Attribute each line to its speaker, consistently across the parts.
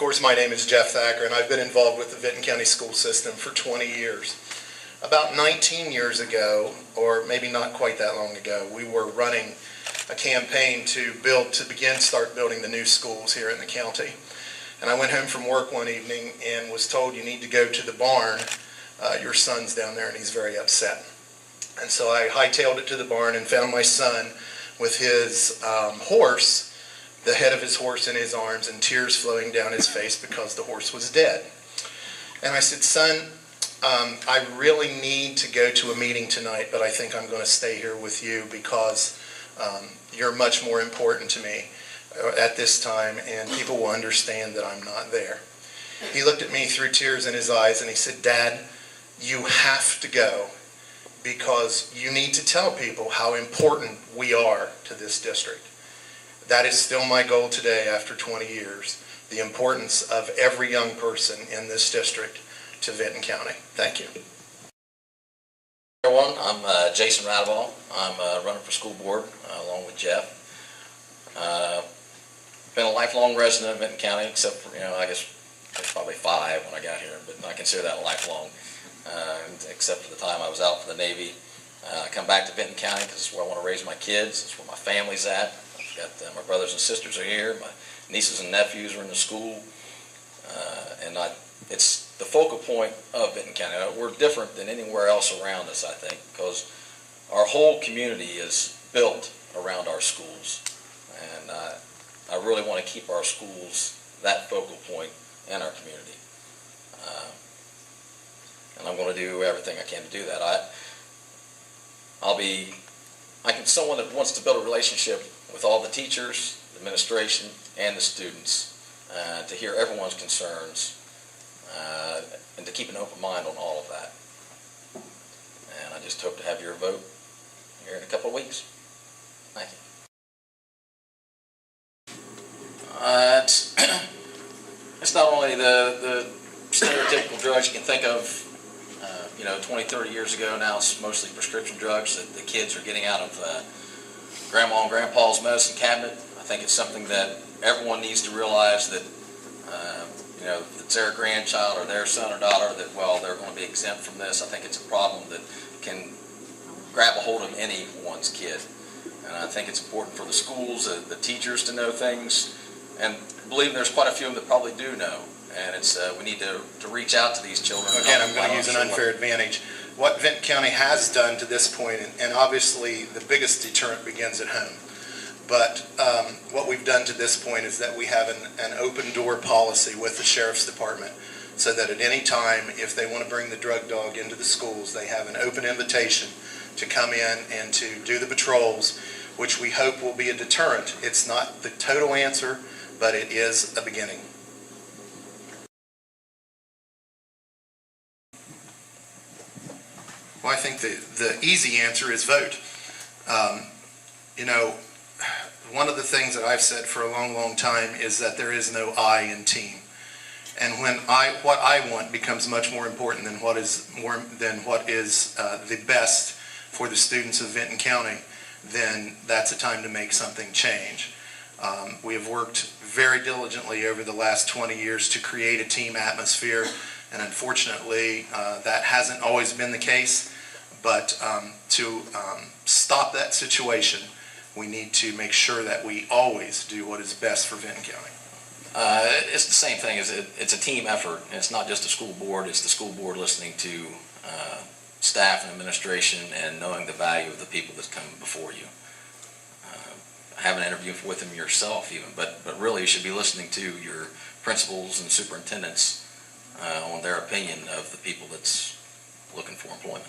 Speaker 1: course, my name is Jeff Thacker, and I've been involved with the Vinton County School System for 20 years. About 19 years ago, or maybe not quite that long ago, we were running a campaign to start building the new schools here in the county. And I went home from work one evening and was told, you need to go to the barn. Your son's down there and he's very upset. And so I hightailed it to the barn and found my son with his horse, the head of his horse in his arms, and tears flowing down his face because the horse was dead. And I said, son, I really need to go to a meeting tonight, but I think I'm going to stay here with you because you're much more important to me at this time, and people will understand that I'm not there. He looked at me through tears in his eyes and he said, Dad, you have to go because you need to tell people how important we are to this district. That is still my goal today after 20 years, the importance of every young person in this district to Vinton County. Thank you.
Speaker 2: Everyone, I'm Jason Radeball. I'm running for school board along with Jeff. Been a lifelong resident of Vinton County, except for, I guess I was probably 5 when I got here, but I consider that lifelong, except for the time I was out for the Navy. I come back to Vinton County because it's where I want to raise my kids. It's where my family's at. Got my brothers and sisters are here. My nieces and nephews are in the school, and it's the focal point of Vinton County. We're different than anywhere else around us, I think, because our whole community is built around our schools, and I really want to keep our schools that focal point in our community, and I'm going to do everything I can to do that. I'm someone that wants to build a relationship with all the teachers, the administration, and the students to hear everyone's concerns and to keep an open mind on all of that. And I just hope to have your vote here in a couple of weeks. Thank you. It's not only the stereotypical drugs you can think of, 20, 30 years ago. Now it's mostly prescription drugs that the kids are getting out of Grandma and Grandpa's medicine cabinet. I think it's something that everyone needs to realize that, if it's their grandchild or their son or daughter, that, they're going to be exempt from this. I think it's a problem that can grab a hold of anyone's kid. And I think it's important for the schools, the teachers to know things. And believe there's quite a few of them that probably do know. And it's we need to reach out to these children.
Speaker 1: Again, I'm going to use an unfair advantage. What Vinton County has done to this point, and obviously the biggest deterrent begins at home, but what we've done to this point is that we have an open door policy with the Sheriff's Department so that at any time, if they want to bring the drug dog into the schools, they have an open invitation to come in and to do the patrols, which we hope will be a deterrent. It's not the total answer, but it is a beginning. Well, I think the easy answer is vote. One of the things that I've said for a long, long time is that there is no I in team. And when what I want becomes much more important than what is the best for the students of Vinton County, then that's a time to make something change. We have worked very diligently over the last 20 years to create a team atmosphere, and unfortunately that hasn't always been the case. But to stop that situation, we need to make sure that we always do what is best for Vinton County.
Speaker 2: It's the same thing. It's a team effort. It's not just the school board. It's the school board listening to staff and administration and knowing the value of the people that come before you. Have an interview with them yourself even, but really you should be listening to your principals and superintendents on their opinion of the people that's looking for employment.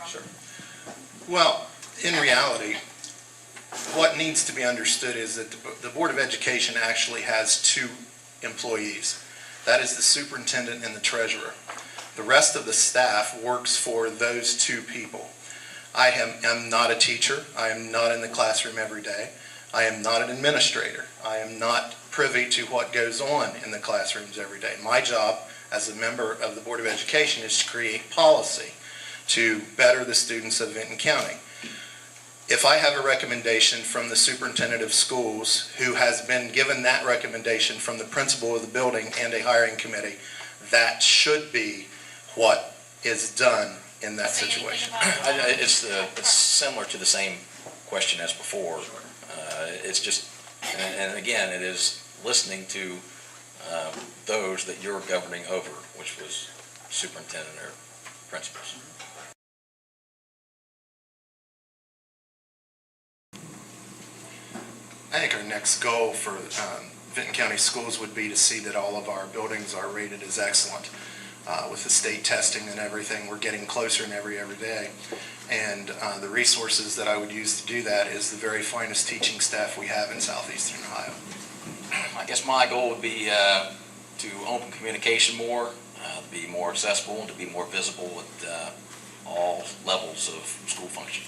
Speaker 1: Sure. Well, in reality, what needs to be understood is that the Board of Education actually has 2 employees. That is the superintendent and the treasurer. The rest of the staff works for those 2 people. I am not a teacher. I am not in the classroom every day. I am not an administrator. I am not privy to what goes on in the classrooms every day. My job as a member of the Board of Education is to create policy to better the students of Vinton County. If I have a recommendation from the superintendent of schools who has been given that recommendation from the principal of the building and a hiring committee, that should be what is done in that situation.
Speaker 2: It's similar to the same question as before. It's just, and again, it is listening to those that you're governing over, which was superintendent or principals.
Speaker 1: I think our next goal for Vinton County Schools would be to see that all of our buildings are rated as excellent. With the state testing and everything, we're getting closer and every day. And the resources that I would use to do that is the very finest teaching staff we have in southeastern Ohio.
Speaker 2: I guess my goal would be to open communication more, to be more accessible, and to be more visible at all levels of school function.